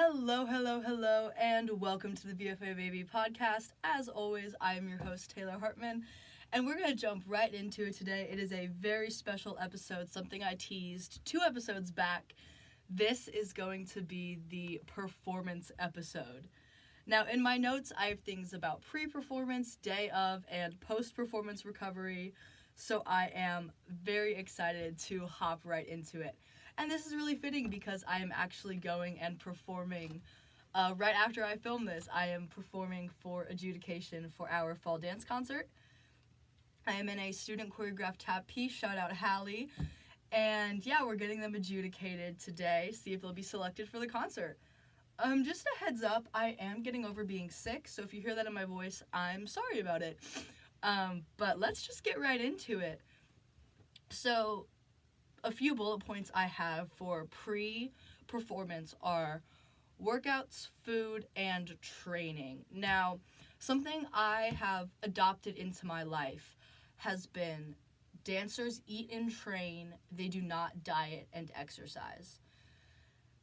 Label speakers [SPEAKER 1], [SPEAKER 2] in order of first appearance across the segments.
[SPEAKER 1] Hello, hello, hello, and welcome to the BFA Baby podcast. As always, I am your host, Taylor Hartman, and we're going to jump right into it today. It is a very special episode, something I teased 2 episodes back. This is going to be the performance episode. Now, in my notes, I have things about pre-performance, day of, and post-performance recovery, so I am very excited to hop right into it. And this is really fitting because I am actually going and performing right after I film this. I am performing for adjudication for our fall dance concert. I am in a student choreographed tap piece, shout out Hallie. And yeah, we're getting them adjudicated today, see if they'll be selected for the concert. Just a heads up, I am getting over being sick, so if you hear that in my voice, I'm sorry about it. But let's just get right into it. So, a few bullet points I have for pre-performance are workouts, food, and training. Now, something I have adopted into my life has been dancers eat and train, they do not diet and exercise.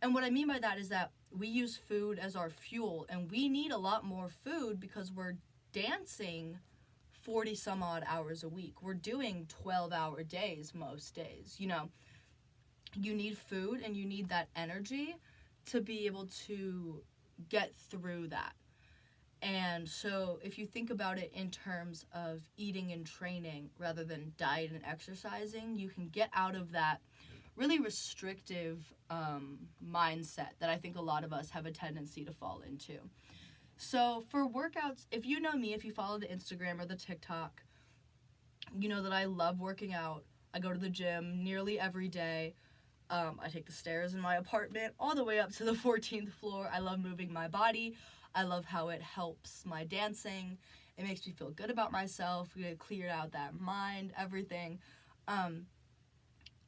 [SPEAKER 1] And what I mean by that is that we use food as our fuel, and we need a lot more food because we're dancing 40 some odd hours a week. We're doing 12-hour days most days. You know, you need food and you need that energy to be able to get through that. And so if you think about it in terms of eating and training rather than diet and exercising, you can get out of that really restrictive mindset that I think a lot of us have a tendency to fall into. So for workouts, if you know me, if you follow the Instagram or the TikTok, you know that I love working out. I go to the gym nearly every day. I take the stairs in my apartment all the way up to the 14th floor. I love moving my body. I love how it helps my dancing. It makes me feel good about myself. We get cleared out that mind, everything. And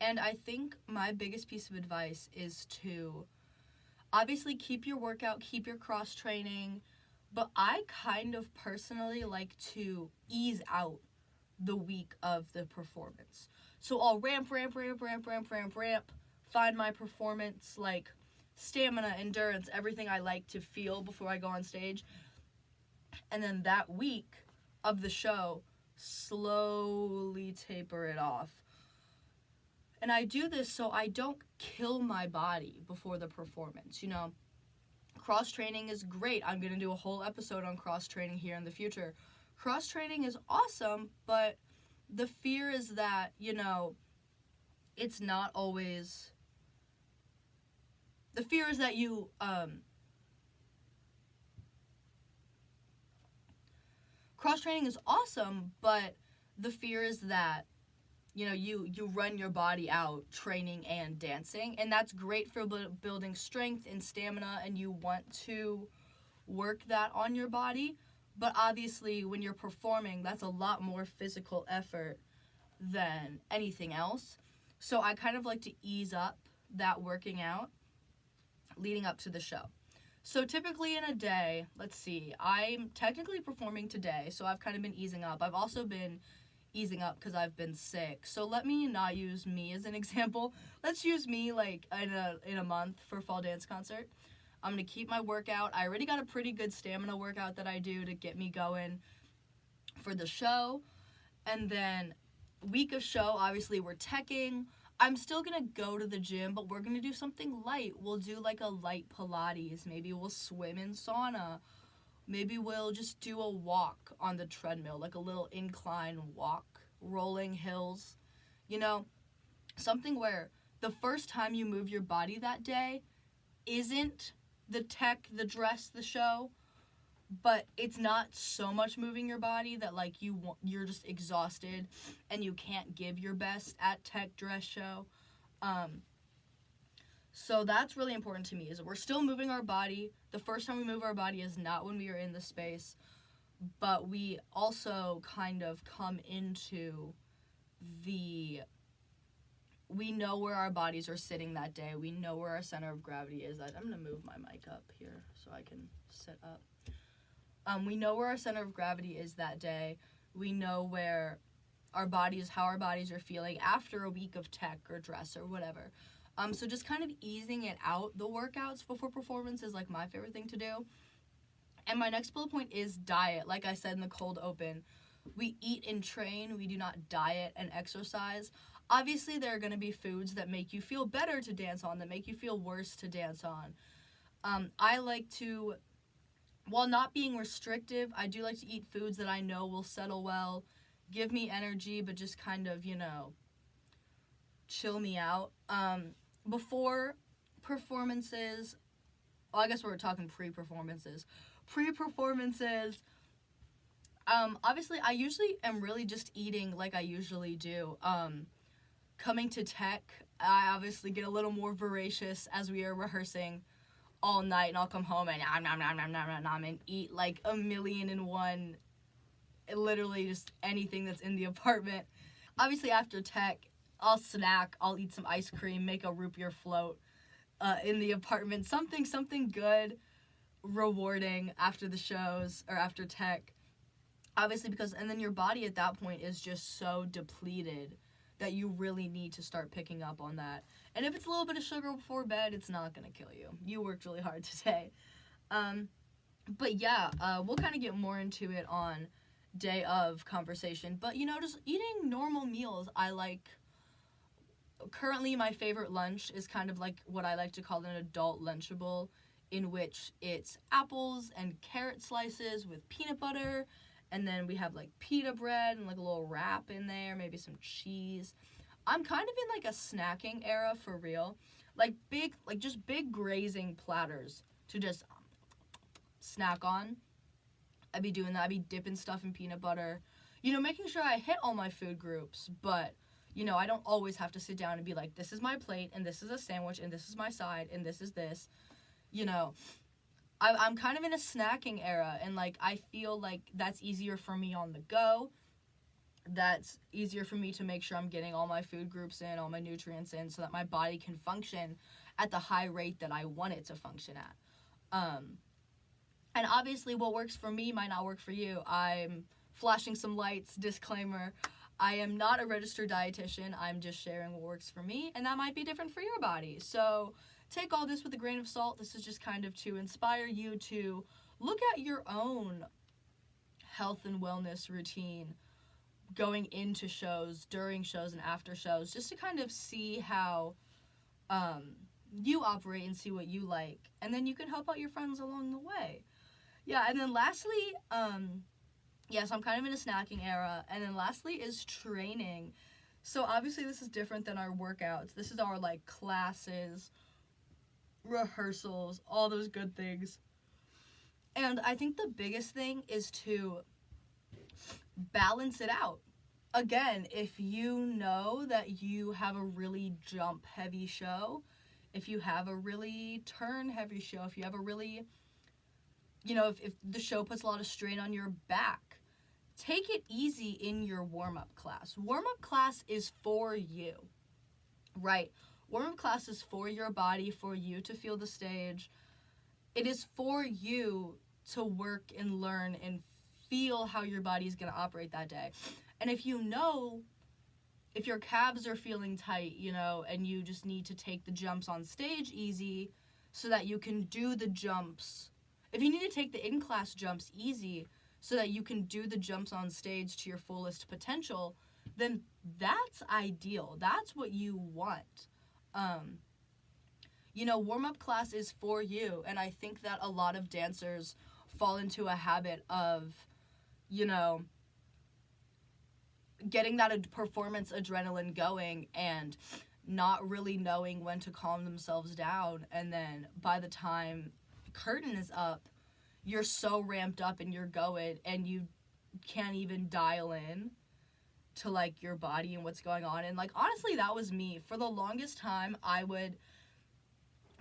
[SPEAKER 1] I think my biggest piece of advice is to obviously keep your workout, keep your cross training, but I kind of personally like to ease out the week of the performance. So I'll ramp, find my performance, like stamina, endurance, everything I like to feel before I go on stage. And then that week of the show, slowly taper it off. And I do this so I don't kill my body before the performance, you know. Cross-training is great. I'm going to do a whole episode on cross-training here in the future. Cross-training is awesome, but the fear is that, you know, it's not always... The fear is that you... Cross-training is awesome, but the fear is that you know, you run your body out training and dancing, and that's great for building strength and stamina, and you want to work that on your body, but obviously when you're performing, that's a lot more physical effort than anything else. So I kind of like to ease up that working out leading up to the show. So typically in a day, let's see, I'm technically performing today, so I've kind of been easing up. I've also been easing up because I've been sick. So let me not use me as an example. Let's use me like in a month for fall dance concert. I'm going to keep my workout. I already got a pretty good stamina workout that I do to get me going for the show. And then week of show, obviously we're teching. I'm still going to go to the gym, but we're going to do something light. We'll do like a light Pilates. Maybe we'll swim in sauna. Maybe we'll just do a walk on the treadmill, like a little incline walk, rolling hills. You know, something where the first time you move your body that day isn't the tech, the dress, the show, but it's not so much moving your body that like you're just exhausted and you can't give your best at tech, dress, show. So that's really important to me, is that we're still moving our body. The first time we move our body is not when we are in the space, but we also kind of come into we know where our bodies are sitting that day. We know where our center of gravity is. I'm going to move my mic up here so I can sit up. We know where our center of gravity is that day. We know where how our bodies are feeling after a week of tech or dress or whatever. So just kind of easing it out, the workouts before performance is like my favorite thing to do. And my next bullet point is diet. Like I said in the cold open, we eat and train, we do not diet and exercise. Obviously, there are going to be foods that make you feel better to dance on, that make you feel worse to dance on. I like to, while not being restrictive, I do like to eat foods that I know will settle well, give me energy, but just kind of, chill me out. Before performances, well, I guess we're talking pre-performances. Pre-performances, obviously, I usually am really just eating like I usually do. Coming to tech, I obviously get a little more voracious as we are rehearsing all night, and I'll come home and nom, and eat like 1,000,001, literally just anything that's in the apartment. Obviously, after tech, I'll snack, I'll eat some ice cream, make a root beer float in the apartment. Something good, rewarding after the shows or after tech. Obviously, and then your body at that point is just so depleted that you really need to start picking up on that. And if it's a little bit of sugar before bed, it's not going to kill you. You worked really hard today. But yeah, we'll kind of get more into it on day of conversation. But, just eating normal meals, I like. Currently, my favorite lunch is kind of like what I like to call an adult Lunchable, in which it's apples and carrot slices with peanut butter, and then we have like pita bread and like a little wrap in there, maybe some cheese. I'm kind of in like a snacking era for real. Like just big grazing platters to just snack on. I'd be doing that. I'd be dipping stuff in peanut butter. Making sure I hit all my food groups, but I don't always have to sit down and be like, this is my plate, and this is a sandwich, and this is my side, and this is this. I'm kind of in a snacking era, and like I feel like that's easier for me on the go. That's easier for me to make sure I'm getting all my food groups in, all my nutrients in, so that my body can function at the high rate that I want it to function at. And obviously what works for me might not work for you. I'm flashing some lights, disclaimer. I am not a registered dietitian. I'm just sharing what works for me, and that might be different for your body. So take all this with a grain of salt. This is just kind of to inspire you to look at your own health and wellness routine going into shows, during shows, and after shows, just to kind of see how you operate and see what you like. And then you can help out your friends along the way. Yeah, and then lastly, so I'm kind of in a snacking era. And then lastly is training. So obviously this is different than our workouts. This is our like classes, rehearsals, all those good things. And I think the biggest thing is to balance it out. Again, if you know that you have a really jump heavy show, if you have a really turn heavy show, if you have a really, if the show puts a lot of strain on your back, take it easy in your warm-up class. Warm-up class is for you, right? Warm-up class is for your body, for you to feel the stage. It is for you to work and learn and feel how your body's going to operate that day. And if if your calves are feeling tight, and you just need to take the jumps on stage easy so that you can do the jumps. If you need to take the in-class jumps easy so that you can do the jumps on stage to your fullest potential, then that's ideal. That's what you want. Warm-up class is for you, and I think that a lot of dancers fall into a habit of, getting that performance adrenaline going and not really knowing when to calm themselves down, and then by the time curtain is up, you're so ramped up and you're going, and you can't even dial in to like your body and what's going on. And like honestly, that was me for the longest time. I would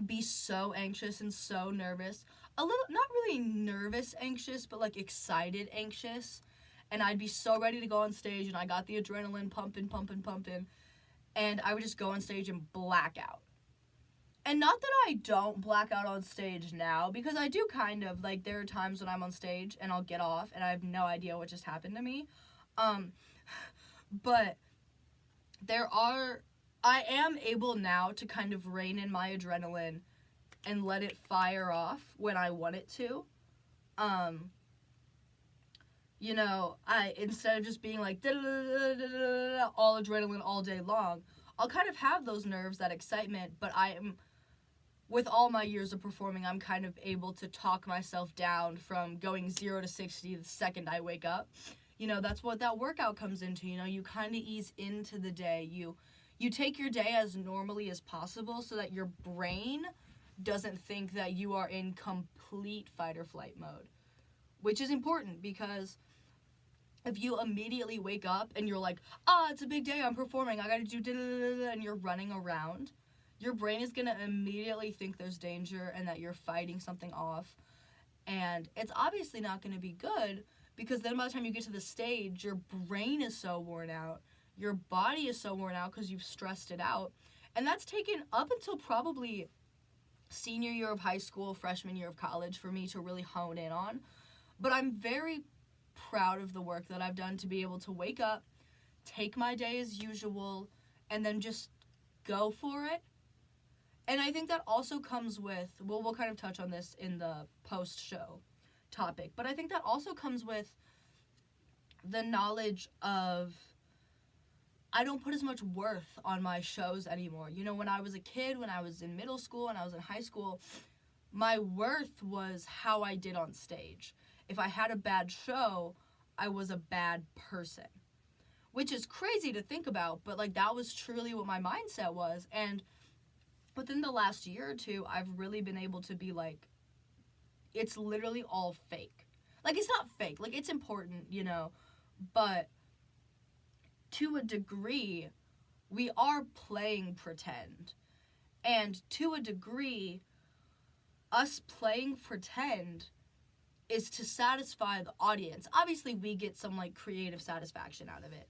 [SPEAKER 1] be so anxious and so nervous, a little, not really nervous anxious, but like excited anxious, and I'd be so ready to go on stage, and I got the adrenaline pumping, and I would just go on stage and black out. And not that I don't black out on stage now, because I do kind of, like, there are times when I'm on stage and I'll get off and I have no idea what just happened to me. But there are I am able now to kind of rein in my adrenaline and let it fire off when I want it to. You know, instead of just being like all adrenaline all day long, I'll kind of have those nerves, that excitement, but with all my years of performing, I'm kind of able to talk myself down from going 0 to 60 the second I wake up. You know, that's what that workout comes into. You know, you kind of ease into the day. You take your day as normally as possible so that your brain doesn't think that you are in complete fight or flight mode, which is important because if you immediately wake up and you're like, it's a big day, I'm performing, I gotta do da-da-da-da-da, and you're running around, your brain is gonna immediately think there's danger and that you're fighting something off. And it's obviously not gonna be good because then by the time you get to the stage, your brain is so worn out, your body is so worn out because you've stressed it out. And that's taken up until probably senior year of high school, freshman year of college for me to really hone in on. But I'm very proud of the work that I've done to be able to wake up, take my day as usual, and then just go for it. And I think that also comes with, we'll kind of touch on this in the post-show topic, but I think that also comes with the knowledge of I don't put as much worth on my shows anymore. You know, when I was a kid, when I was in middle school, and I was in high school, my worth was how I did on stage. If I had a bad show, I was a bad person. Which is crazy to think about, but like that was truly what my mindset was. And within the last year or two, I've really been able to be like, it's literally all fake. Like, it's not fake. Like, it's important, you know, but to a degree, we are playing pretend. And to a degree, us playing pretend is to satisfy the audience. Obviously, we get some, like, creative satisfaction out of it.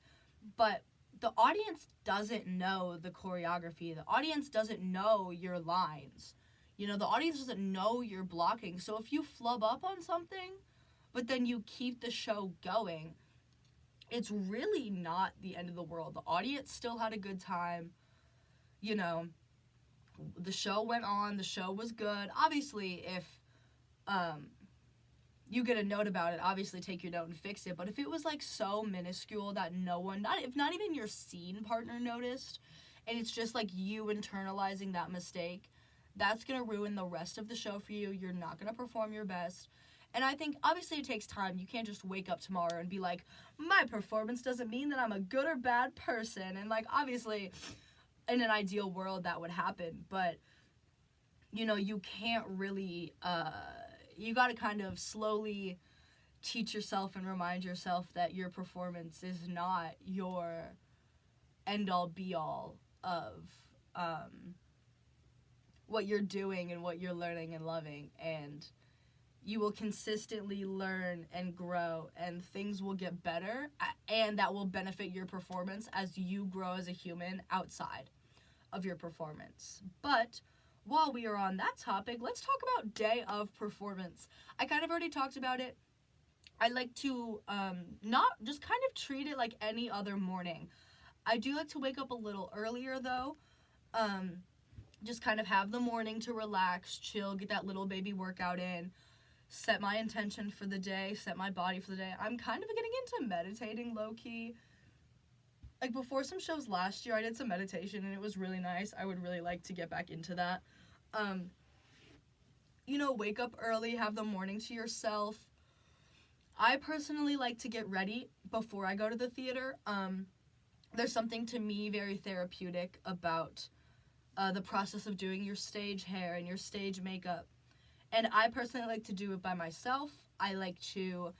[SPEAKER 1] But the audience doesn't know the choreography. The audience doesn't know your lines. You know, the audience doesn't know you're blocking. So if you flub up on something, but then you keep the show going, it's really not the end of the world. The audience still had a good time. You know, the show went on. The show was good. Obviously, if you get a note about it, obviously take your note and fix it. But if it was like so minuscule that no one, if not even your scene partner noticed, and it's just like you internalizing that mistake, that's going to ruin the rest of the show for you. You're not going to perform your best. And I think, obviously, it takes time. You can't just wake up tomorrow and be like, my performance doesn't mean that I'm a good or bad person. And, like, obviously, in an ideal world, that would happen. But, you know, you can't really, you got to kind of slowly teach yourself and remind yourself that your performance is not your end-all, be-all of what you're doing and what you're learning and loving. And you will consistently learn and grow, and things will get better, and that will benefit your performance as you grow as a human outside of your performance. But while we are on that topic, let's talk about day of performance. I kind of already talked about it. I like to not just kind of treat it like any other morning. I do like to wake up a little earlier, though. Just kind of have the morning to relax, chill, get that little baby workout in, set my intention for the day, set my body for the day. I'm kind of getting into meditating low-key. Like, before some shows last year, I did some meditation, and it was really nice. I would really like to get back into that. You know, wake up early, have the morning to yourself. I personally like to get ready before I go to the theater. There's something to me very therapeutic about the process of doing your stage hair and your stage makeup. And I personally like to do it by myself. I like to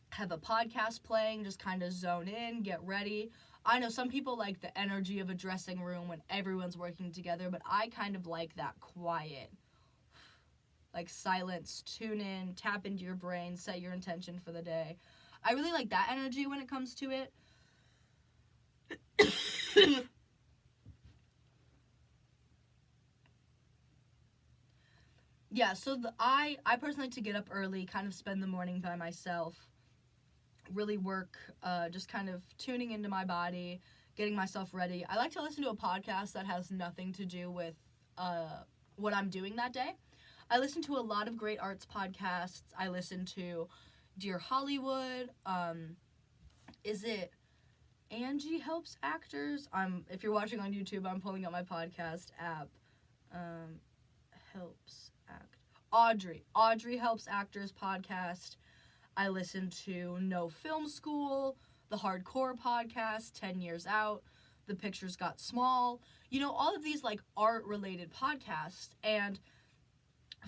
[SPEAKER 1] have a podcast playing, just kind of zone in, get ready. I know some people like the energy of a dressing room when everyone's working together, but I kind of like that quiet, like silence, tune in, tap into your brain, set your intention for the day. I really like that energy when it comes to it. Yeah, so I personally like to get up early, kind of spend the morning by myself, really work, just kind of tuning into my body, getting myself ready. I like to listen to a podcast that has nothing to do with what I'm doing that day. I listen to a lot of great arts podcasts. I listen to Dear Hollywood. Is it Angie Helps Actors? If you're watching on YouTube, I'm pulling up my podcast app. Helps Act. Audrey Helps Actors podcast. I listen to No Film School, the Hardcore podcast, 10 Years Out, The Pictures Got Small. You know, all of these like art-related podcasts. And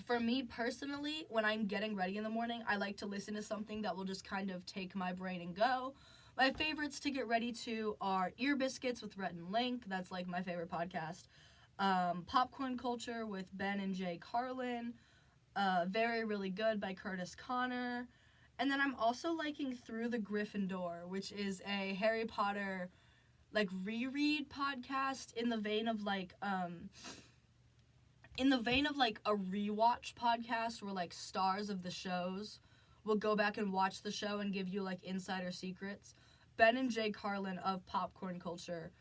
[SPEAKER 1] for me personally, when I'm getting ready in the morning, I like to listen to something that will just kind of take my brain and go. My favorites to get ready to are Ear Biscuits with Rhett and Link. That's like my favorite podcast. Popcorn Culture with Ben and Jay Carlin. Very Really Good by Curtis Connor. And then I'm also liking Through the Gryffindor, which is a Harry Potter like reread podcast in the vein of like a rewatch podcast where like stars of the shows will go back and watch the show and give you like insider secrets. Ben and Jay Carlin of Popcorn Culture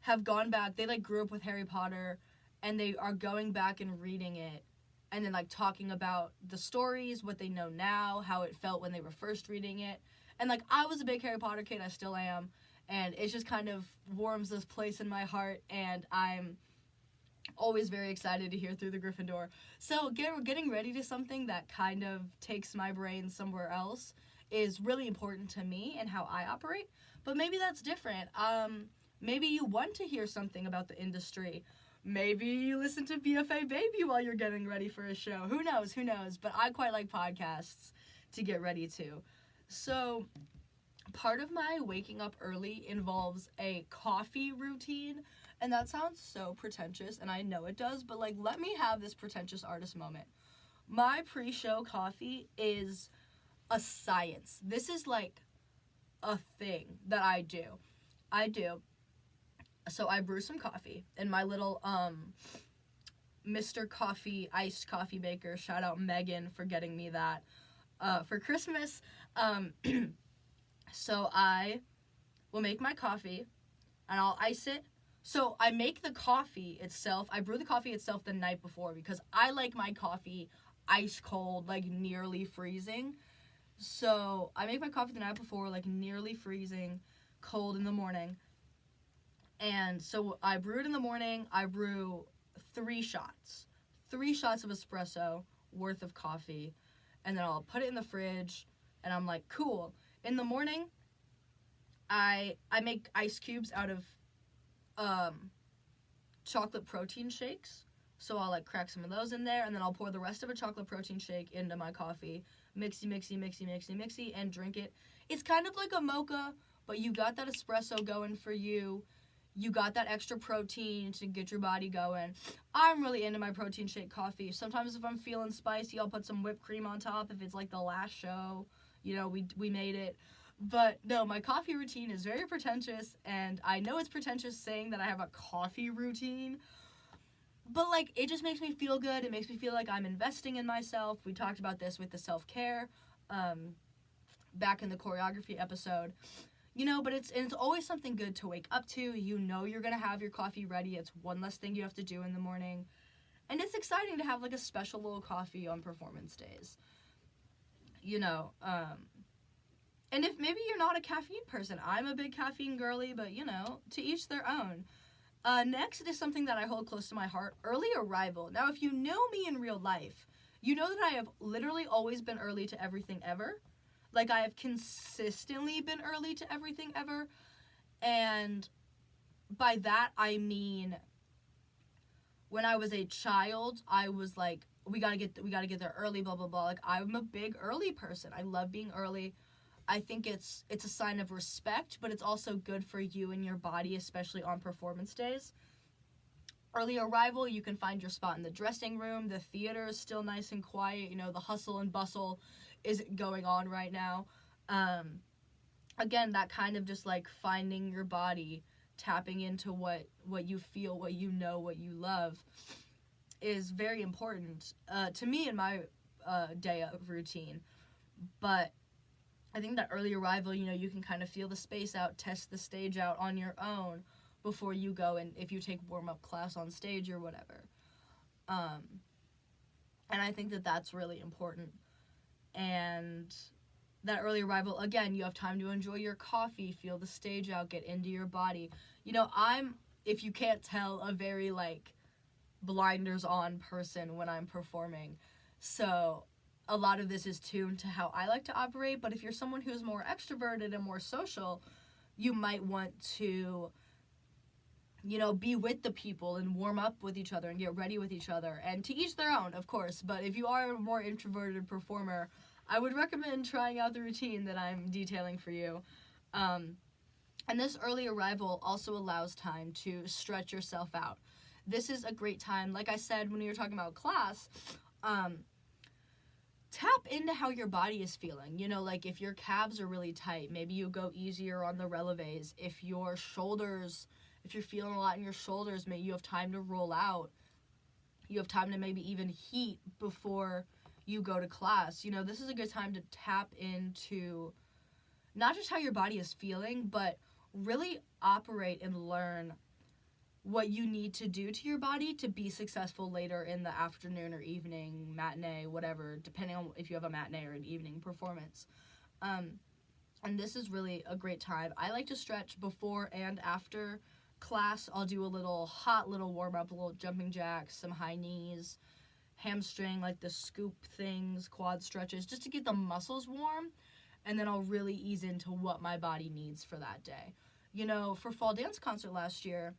[SPEAKER 1] have gone back. They like grew up with Harry Potter, and they are going back and reading it and then like talking about the stories, what they know now, how it felt when they were first reading it. And like I was a big Harry Potter kid, I still am, and it just kind of warms this place in my heart, and I'm always very excited to hear Through the Gryffindor. So getting ready to something that kind of takes my brain somewhere else is really important to me and how I operate. But maybe that's different. Maybe you want to hear something about the industry. Maybe you listen to BFA Baby while you're getting ready for a show. Who knows? But I quite like podcasts to get ready to. So part of my waking up early involves a coffee routine. And that sounds so pretentious, and I know it does, but like, let me have this pretentious artist moment. My pre-show coffee is a science. This is like a thing that I do. So I brew some coffee in my little Mr. Coffee iced coffee maker. Shout out Megan for getting me that for Christmas. So I will make my coffee and I'll ice it. So I make the coffee itself. I brew the coffee itself the night before because I like my coffee ice cold, like nearly freezing. So I make my coffee the night before, like nearly freezing, cold in the morning. And so I brew it in the morning. I brew 3 shots of espresso worth of coffee, and then I'll put it in the fridge, and I'm like, cool. In the morning, I make ice cubes out of chocolate protein shakes. So I'll like crack some of those in there, and then I'll pour the rest of a chocolate protein shake into my coffee. Mixy, and drink it. It's kind of like a mocha, but you got that espresso going for you. You got that extra protein to get your body going. I'm really into my protein shake coffee. Sometimes if I'm feeling spicy, I'll put some whipped cream on top if it's like the last show. You know, we made it. But no, my coffee routine is very pretentious, and I know it's pretentious saying that I have a coffee routine, but like it just makes me feel good. It makes me feel like I'm investing in myself. We talked about this with the self-care back in the choreography episode. You know, but it's always something good to wake up to. You know you're going to have your coffee ready. It's one less thing you have to do in the morning. And it's exciting to have like a special little coffee on performance days. You know, and if maybe you're not a caffeine person, I'm a big caffeine girly, but you know, to each their own. Next is something that I hold close to my heart, early arrival. Now, if you know me in real life, you know that I have literally always been early to everything ever. Like, I have consistently been early to everything ever. And by that, I mean, when I was a child, I was like, we gotta get there early, blah, blah, blah. Like, I'm a big early person. I love being early. I think it's a sign of respect, but it's also good for you and your body, especially on performance days. Early arrival, you can find your spot in the dressing room. The theater is still nice and quiet. You know, the hustle and bustle isn't going on right now. Again, that kind of just like finding your body, tapping into what you feel, what you know, what you love is very important to me in my day of routine. But I think that early arrival, you can kind of feel the space out, test the stage out on your own before you go, and if you take warm-up class on stage or whatever. And I think that that's really important. And that early arrival, again, you have time to enjoy your coffee, feel the stage out, get into your body. I'm, if you can't tell, a very, blinders on person when I'm performing. So a lot of this is tuned to how I like to operate, but if you're someone who's more extroverted and more social, you might want to, be with the people and warm up with each other and get ready with each other. And to each their own, of course, but if you are a more introverted performer, I would recommend trying out the routine that I'm detailing for you. And this early arrival also allows time to stretch yourself out. This is a great time, like I said when we were talking about class, tap into how your body is feeling. If your calves are really tight, maybe you go easier on the releves. If you're feeling a lot in your shoulders, maybe you have time to roll out. You have time to maybe even heat before you go to class. This is a good time to tap into not just how your body is feeling, but really operate and learn what you need to do to your body to be successful later in the afternoon or evening, matinee, whatever, depending on if you have a matinee or an evening performance. And this is really a great time. I like to stretch before and after class. I'll do a little warm-up, a little jumping jacks, some high knees, hamstring, like the scoop things, quad stretches, just to get the muscles warm, and then I'll really ease into what my body needs for that day. For fall dance concert last year,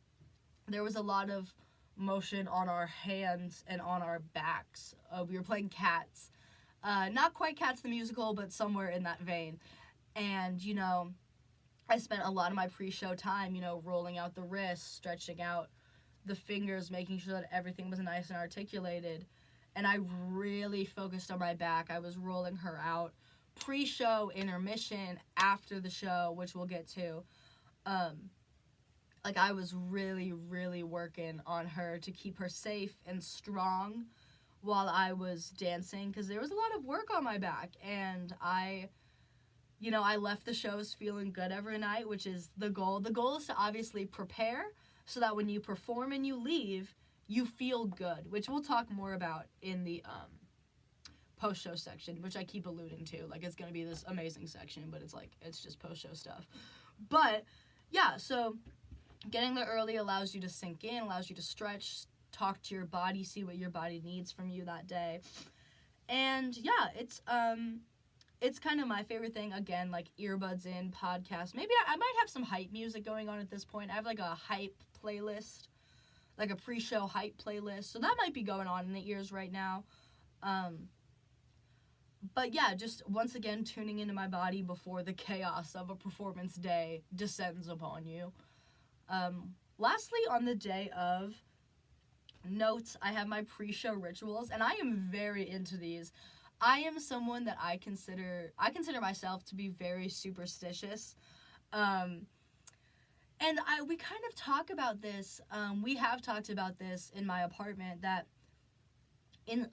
[SPEAKER 1] there was a lot of motion on our hands and on our backs. We were playing Cats. Not quite Cats the musical, but somewhere in that vein. And, I spent a lot of my pre-show time, rolling out the wrists, stretching out the fingers, making sure that everything was nice and articulated. And I really focused on my back. I was rolling her out. Pre-show, intermission, after the show, which we'll get to. I was really, really working on her to keep her safe and strong while I was dancing, because there was a lot of work on my back. And I left the shows feeling good every night, which is the goal. The goal is to obviously prepare so that when you perform and you leave, you feel good, which we'll talk more about in the post-show section, which I keep alluding to. It's going to be this amazing section, but it's just post-show stuff. But, yeah, so getting there early allows you to sink in, allows you to stretch, talk to your body, see what your body needs from you that day. And, yeah, it's kind of my favorite thing. Again, earbuds in, podcast. Maybe I might have some hype music going on at this point. I have a hype playlist, a pre-show hype playlist. So that might be going on in the ears right now. But yeah, just once again tuning into my body before the chaos of a performance day descends upon you. Lastly, on the day of, notes, I have my pre-show rituals, and I am very into these. I am someone that I consider myself to be very superstitious. And we kind of talk about this, we have talked about this in my apartment, that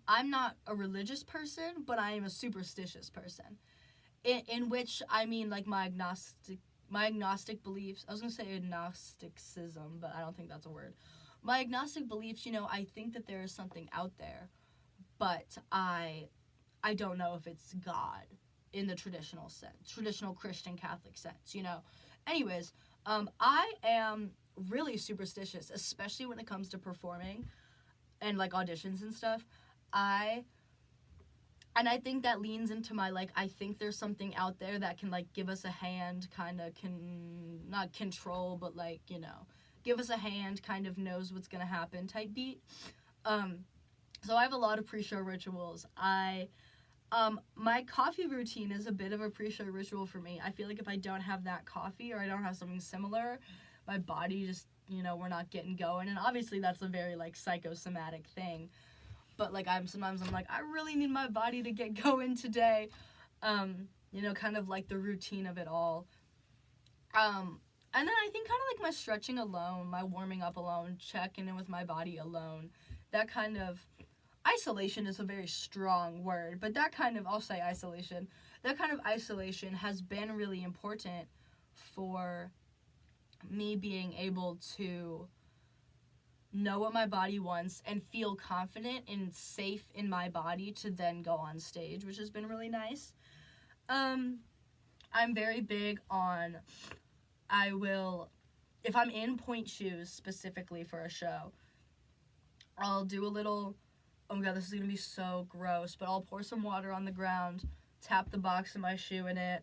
[SPEAKER 1] I'm not a religious person, but I am a superstitious person. In which, I mean, my agnostic beliefs, I was going to say agnosticism, but I don't think that's a word. My agnostic beliefs, I think that there is something out there, but I don't know if it's God in the traditional sense, traditional Christian Catholic sense, Anyways, I am really superstitious, especially when it comes to performing and auditions and stuff. I think that leans into my I think there's something out there that can give us a hand, kind of not control, but give us a hand, kind of knows what's gonna happen type beat. So I have a lot of pre-show rituals. My coffee routine is a bit of a pre-show ritual for me. I feel if I don't have that coffee or I don't have something similar, my body just, we're not getting going. And obviously that's a very, psychosomatic thing. But, sometimes I'm I really need my body to get going today. Kind of the routine of it all. And then I think kind of my stretching alone, my warming up alone, checking in with my body alone, that kind of isolation is a very strong word, but that kind of, I'll say isolation, that kind of isolation has been really important for me being able to know what my body wants and feel confident and safe in my body to then go on stage, which has been really nice. I'm very big on, if I'm in point shoes specifically for a show, I'll do a little, oh my god, this is going to be so gross, but I'll pour some water on the ground, tap the box of my shoe in it,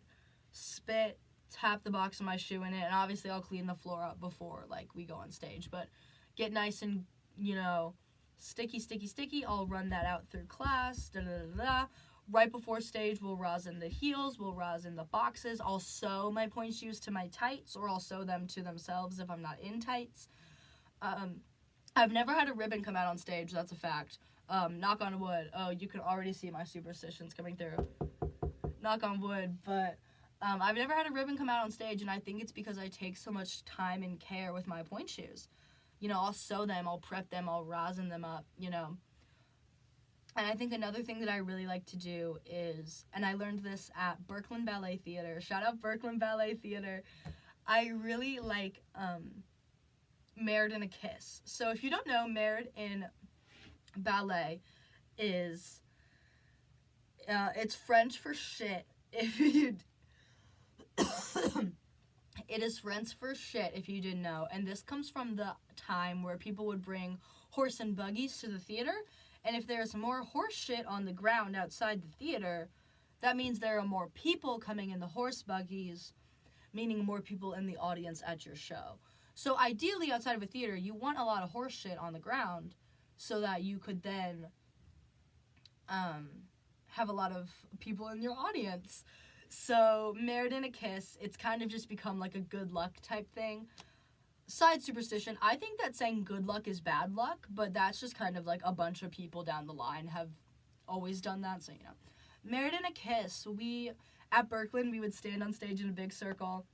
[SPEAKER 1] spit, tap the box of my shoe in it, and obviously I'll clean the floor up before, like, we go on stage, but get nice and, sticky, I'll run that out through class, da-da-da-da. Right before stage, we'll rosin the heels, we'll rosin the boxes, I'll sew my point shoes to my tights, or I'll sew them to themselves if I'm not in tights. I've never had a ribbon come out on stage, that's a fact. Knock on wood. Oh, you can already see my superstitions coming through. Knock on wood, but I've never had a ribbon come out on stage, and I think it's because I take so much time and care with my point shoes. I'll sew them, I'll prep them, I'll rosin them up, And I think another thing that I really like to do is, and I learned this at Brooklyn Ballet Theater, shout out Brooklyn Ballet Theater, I really like Married in a Kiss. So if you don't know, Married in Ballet is, it's French for shit, if you, it is French for shit, if you didn't know, and this comes from the time where people would bring horse and buggies to the theater, and if there's more horse shit on the ground outside the theater, that means there are more people coming in the horse buggies, meaning more people in the audience at your show. So ideally, outside of a theater, you want a lot of horse shit on the ground so that you could then have a lot of people in your audience. So, Married in a Kiss, it's kind of just become like a good luck type thing. Side superstition, I think that saying good luck is bad luck, but that's just kind of like a bunch of people down the line have always done that, so Married in a Kiss, at Brooklyn, we would stand on stage in a big circle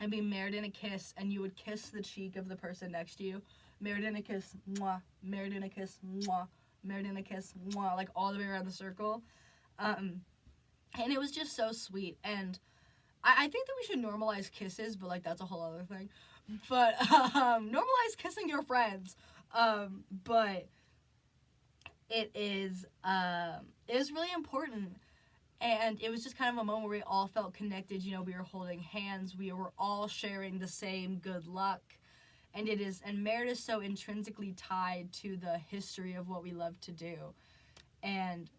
[SPEAKER 1] and be married in a kiss, and you would kiss the cheek of the person next to you. Married in a kiss, mwah. Married in a kiss, mwah. Married in a kiss, mwah. Like all the way around the circle. And it was just so sweet. And I think that we should normalize kisses, but like that's a whole other thing. But normalize kissing your friends. But it is really important. And it was just kind of a moment where we all felt connected. We were holding hands. We were all sharing the same good luck. And merit is so intrinsically tied to the history of what we love to do. And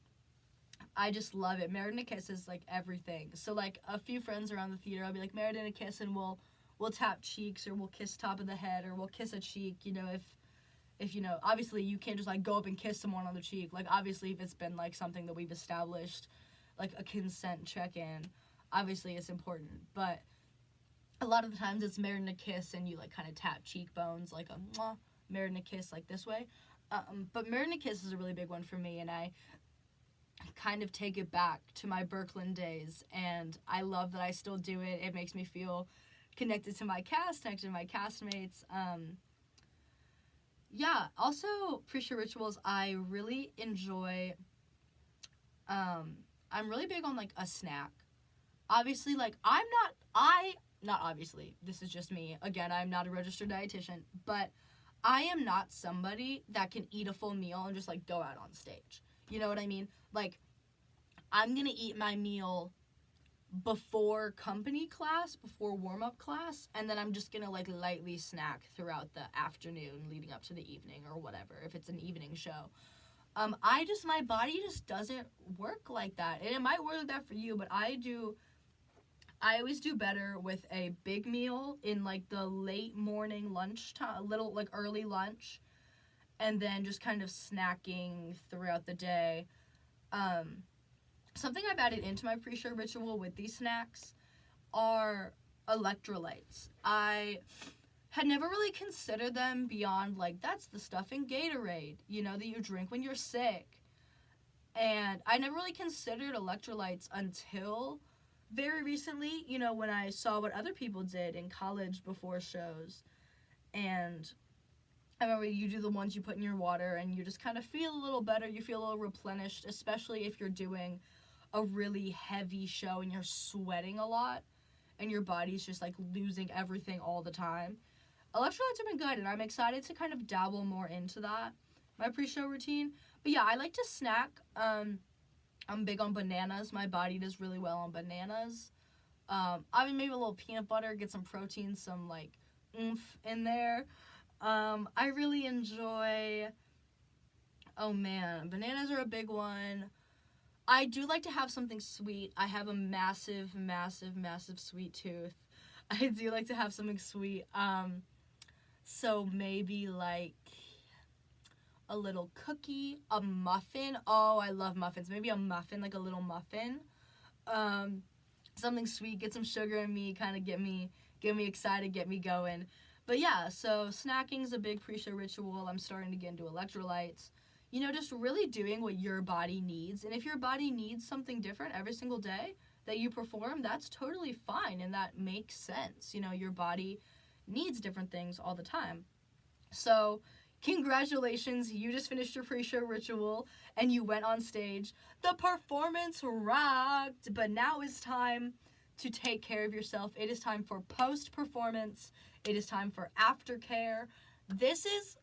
[SPEAKER 1] I just love it. Married in a Kiss is like everything. So like a few friends around the theater, I'll be like, married in a kiss, and we'll tap cheeks, or we'll kiss top of the head, or we'll kiss a cheek, if obviously you can't just like go up and kiss someone on the cheek. Like obviously if it's been like something that we've established, like a consent check-in, obviously it's important, but a lot of the times it's married in a kiss and you like kind of tap cheekbones, like a mwah, married in a kiss, like this way. But married in a kiss is a really big one for me, and I kind of take it back to my Brooklyn days, and I love that I still do it. It makes me feel connected to my cast, connected to my castmates. Also pre-show rituals, I really enjoy, I'm really big on, like, a snack. Obviously, like, not obviously, this is just me. Again, I'm not a registered dietitian, but I am not somebody that can eat a full meal and just, like, go out on stage. You know what I mean? Like, I'm gonna eat my meal before company class, before warm-up class, and then I'm just gonna, like, lightly snack throughout the afternoon leading up to the evening or whatever, if it's an evening show. My body just doesn't work like that. And it might work like that for you, but I always do better with a big meal in, like, the late morning lunch time, a little, like, early lunch, and then just kind of snacking throughout the day. Something I've added into my pre-show ritual with these snacks are electrolytes. I had never really considered them beyond, like, that's the stuff in Gatorade, that you drink when you're sick. And I never really considered electrolytes until very recently, when I saw what other people did in college before shows. And I remember you do the ones you put in your water and you just kind of feel a little better. You feel a little replenished, especially if you're doing a really heavy show and you're sweating a lot and your body's just like losing everything all the time. Electrolytes have been good, and I'm excited to kind of dabble more into that, my pre-show routine. But yeah, I like to snack. I'm big on bananas. My body does really well on bananas. I mean, maybe a little peanut butter, get some protein, some like oomph in there. I really enjoy, oh man, bananas are a big one. I do like to have something sweet. I have a massive, massive, massive sweet tooth. I do like to have something sweet. So maybe like a little cookie, a muffin. Oh, I love muffins. Maybe a muffin, like a little muffin. Something sweet, get some sugar in me, kind of get me excited, get me going. But yeah, so snacking is a big pre-show ritual. I'm starting to get into electrolytes. You know, just really doing what your body needs. And if your body needs something different every single day that you perform, that's totally fine, and that makes sense. You know, your body needs different things all the time. So, congratulations, you just finished your pre-show ritual and you went on stage. The performance rocked, but now it's time to take care of yourself. It is time for post-performance. It is time for aftercare. This is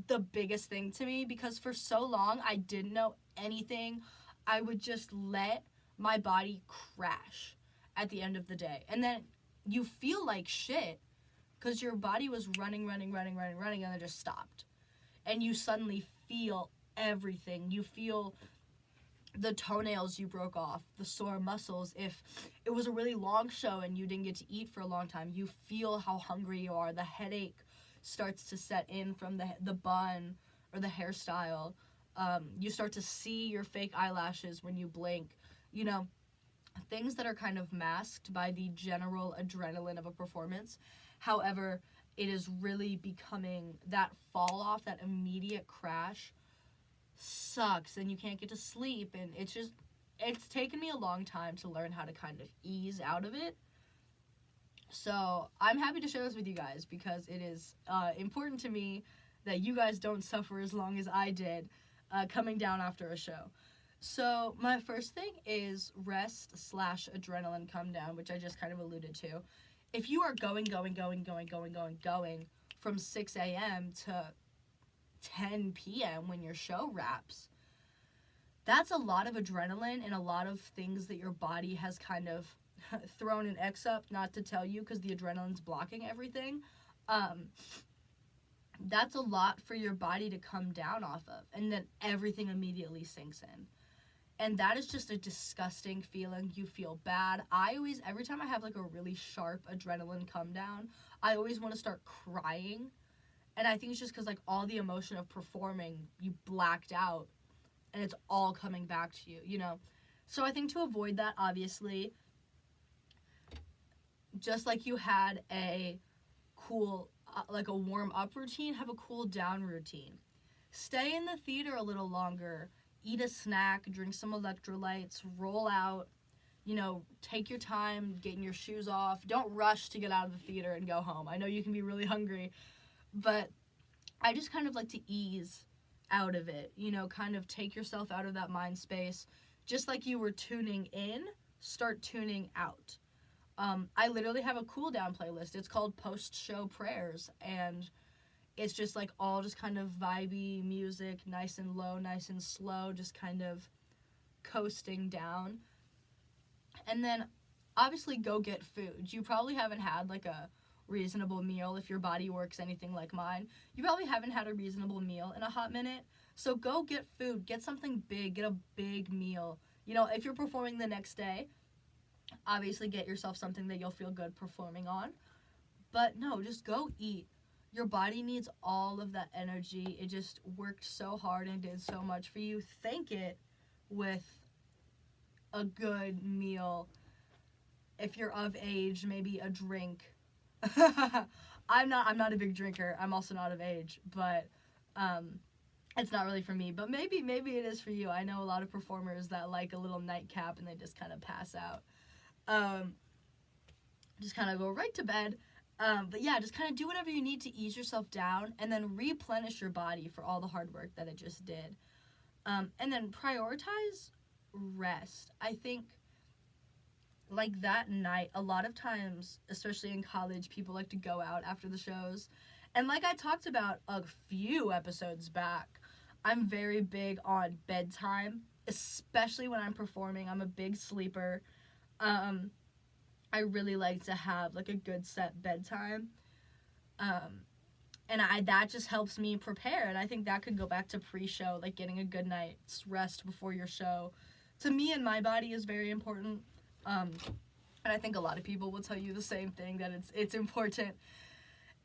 [SPEAKER 1] the biggest thing to me because for so long I didn't know anything. I would just let my body crash at the end of the day. And then you feel like shit because your body was running, and then it just stopped. And you suddenly feel everything. You feel the toenails you broke off, the sore muscles. If it was a really long show and you didn't get to eat for a long time, you feel how hungry you are. The headache starts to set in from the bun or the hairstyle. You start to see your fake eyelashes when you blink. You know, things that are kind of masked by the general adrenaline of a performance. However, it is really becoming that fall off, that immediate crash sucks, and you can't get to sleep, and it's taken me a long time to learn how to kind of ease out of it. So I'm happy to share this with you guys because it is important to me that you guys don't suffer as long as I did coming down after a show. So my first thing is rest/adrenaline come down, which I just kind of alluded to. If you are going from 6 a.m. to 10 p.m. when your show wraps, that's a lot of adrenaline and a lot of things that your body has kind of thrown an X up, not to tell you because the adrenaline's blocking everything. That's a lot for your body to come down off of, and then everything immediately sinks in. And that is just a disgusting feeling. You feel bad. Every time I have like a really sharp adrenaline come down, I always want to start crying. And I think it's just because like all the emotion of performing, you blacked out and it's all coming back to you, you know? So I think to avoid that, obviously, just like you had a cool, like a warm up routine, have a cool down routine. Stay in the theater a little longer. Eat a snack, drink some electrolytes, roll out, you know, take your time getting your shoes off. Don't rush to get out of the theater and go home. I know you can be really hungry, but I just kind of like to ease out of it, you know, kind of take yourself out of that mind space. Just like you were tuning in, start tuning out. I literally have a cool down playlist. It's called Post-Show Prayers, and it's just like all just kind of vibey music, nice and low, nice and slow, just kind of coasting down. And then obviously go get food. You probably haven't had like a reasonable meal if your body works anything like mine. You probably haven't had a reasonable meal in a hot minute. So go get food, get something big, get a big meal. You know, if you're performing the next day, obviously get yourself something that you'll feel good performing on. But no, just go eat. Your body needs all of that energy. It just worked so hard and did so much for you. Thank it with a good meal. If you're of age, maybe a drink. I'm not a big drinker. I'm also not of age, but it's not really for me. But maybe it is for you. I know a lot of performers that like a little nightcap and they just kind of pass out. Just kind of go right to bed. But yeah, just kind of do whatever you need to ease yourself down and then replenish your body for all the hard work that it just did. And then prioritize rest. I think like that night, a lot of times, especially in college, people like to go out after the shows. And like I talked about a few episodes back, I'm very big on bedtime, especially when I'm performing. I'm a big sleeper. I really like to have like a good set bedtime. And that just helps me prepare. And I think that could go back to pre-show, like getting a good night's rest before your show. To me and my body is very important. And I think a lot of people will tell you the same thing, that it's important.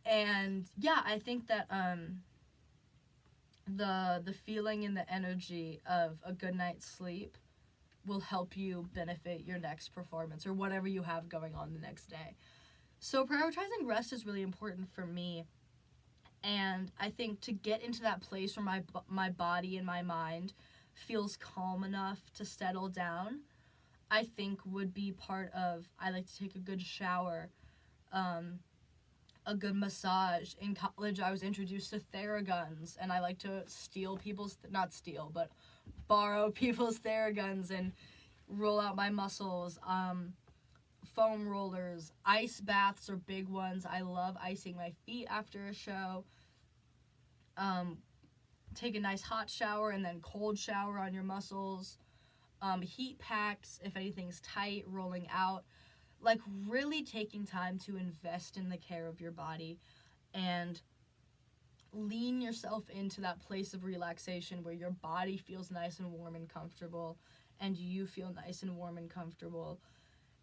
[SPEAKER 1] And yeah, I think that the feeling and the energy of a good night's sleep will help you benefit your next performance or whatever you have going on the next day. So prioritizing rest is really important for me. And I think to get into that place where my body and my mind feels calm enough to settle down, I think would be part of, I like to take a good shower, a good massage. In college, I was introduced to Theraguns, and I like to borrow people's Theraguns and roll out my muscles. Foam rollers, ice baths are big ones. I love icing my feet after a show. Take a nice hot shower and then cold shower on your muscles. Heat packs if anything's tight, rolling out. Like really taking time to invest in the care of your body and lean yourself into that place of relaxation where your body feels nice and warm and comfortable and you feel nice and warm and comfortable.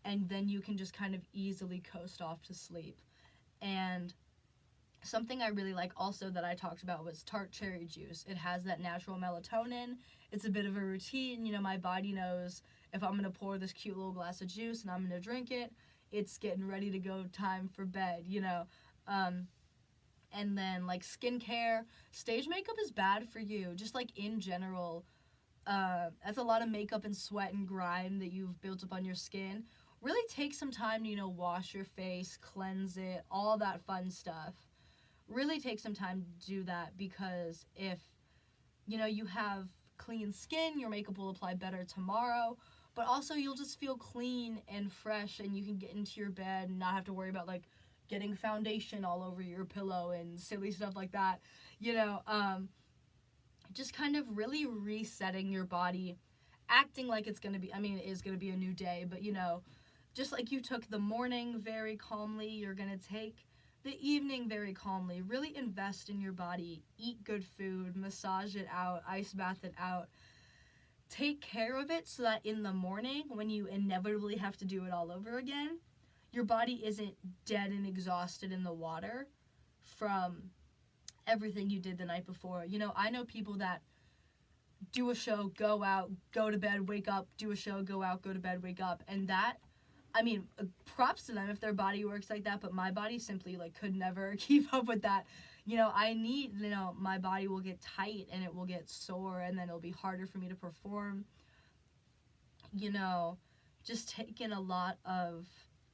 [SPEAKER 1] And then you can just kind of easily coast off to sleep. And something I really like also that I talked about was tart cherry juice. It has that natural melatonin. It's a bit of a routine. You know, my body knows if I'm going to pour this cute little glass of juice and I'm going to drink it, it's getting ready to go, time for bed, you know. And then, like, skincare. Stage makeup is bad for you, just, like, in general. That's a lot of makeup and sweat and grime that you've built up on your skin. Really take some time to, you know, wash your face, cleanse it, all that fun stuff. Really take some time to do that, because if, you know, you have clean skin, your makeup will apply better tomorrow, but also you'll just feel clean and fresh, and you can get into your bed and not have to worry about, like, getting foundation all over your pillow and silly stuff like that, you know. Just kind of really resetting your body, acting like it is going to be a new day, but, you know, just like you took the morning very calmly, you're going to take the evening very calmly. Really invest in your body, eat good food, massage it out, ice bath it out. Take care of it so that in the morning, when you inevitably have to do it all over again, your body isn't dead and exhausted in the water from everything you did the night before. You know, I know people that do a show, go out, go to bed, wake up, do a show, go out, go to bed, wake up, and that, I mean, props to them if their body works like that, but my body simply, like, could never keep up with that. You know, my body will get tight and it will get sore, and then it'll be harder for me to perform. You know, just taking a lot of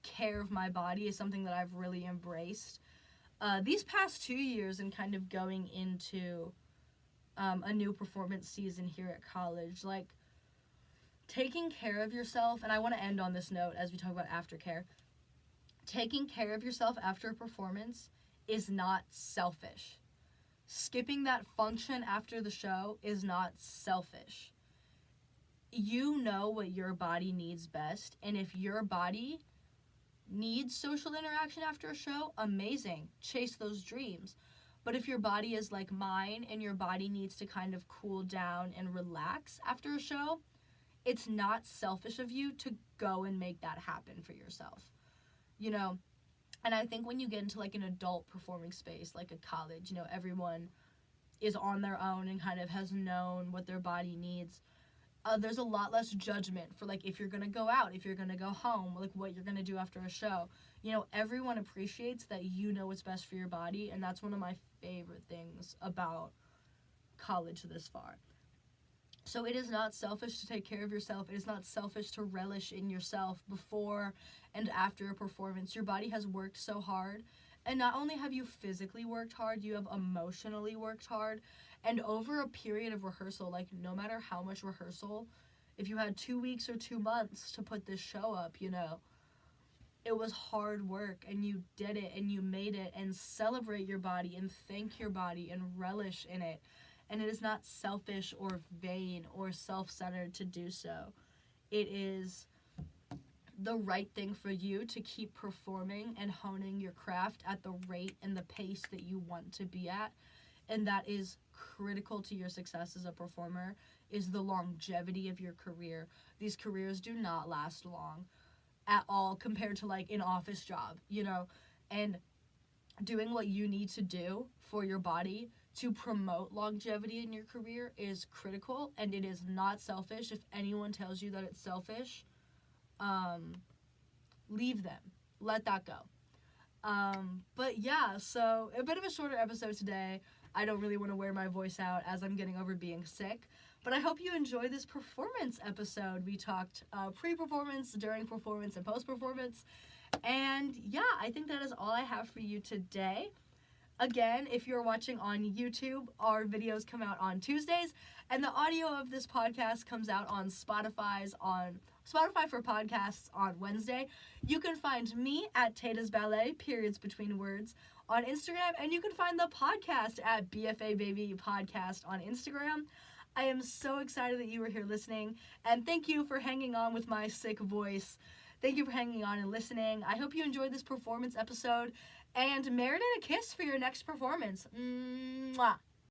[SPEAKER 1] care of my body is something that I've really embraced. These past 2 years and kind of going into a new performance season here at college, like, taking care of yourself, and I want to end on this note as we talk about aftercare. Taking care of yourself after a performance is not selfish. Skipping that function after the show is not selfish. You know what your body needs best, and if your body needs social interaction after a show, amazing. Chase those dreams. But if your body is like mine and your body needs to kind of cool down and relax after a show, it's not selfish of you to go and make that happen for yourself, you know. And I think when you get into, like, an adult performing space, like a college, you know, everyone is on their own and kind of has known what their body needs. There's a lot less judgment for, like, if you're going to go out, if you're going to go home, like, what you're going to do after a show. You know, everyone appreciates that you know what's best for your body, and that's one of my favorite things about college this far. So it is not selfish to take care of yourself. It is not selfish to relish in yourself before and after a performance. Your body has worked so hard, And not only have you physically worked hard, you have emotionally worked hard. And over a period of rehearsal, like no matter how much rehearsal, if you had 2 weeks or 2 months to put this show up, you know, it was hard work, and you did it, and you made it, and celebrate your body and thank your body and relish in it. And it is not selfish or vain or self-centered to do so. It is the right thing for you to keep performing and honing your craft at the rate and the pace that you want to be at. And that is critical to your success as a performer, is the longevity of your career. These careers do not last long at all compared to like an office job, you know, and doing what you need to do for your body to promote longevity in your career is critical, and it is not selfish. If anyone tells you that it's selfish, leave them. Let that go. But yeah, so a bit of a shorter episode today. I don't really want to wear my voice out as I'm getting over being sick, but I hope you enjoy this performance episode. We talked pre-performance, during performance, and post-performance. And yeah, I think that is all I have for you today. Again, if you're watching on YouTube, our videos come out on Tuesdays, and the audio of this podcast comes out on Spotify for podcasts on Wednesday. You can find me at Tata's Ballet, periods between words, on Instagram, and you can find the podcast at BFA Baby Podcast on Instagram. I am so excited that you were here listening, and thank you for hanging on with my sick voice. Thank you for hanging on and listening. I hope you enjoyed this performance episode, and merit a kiss for your next performance. Mwah.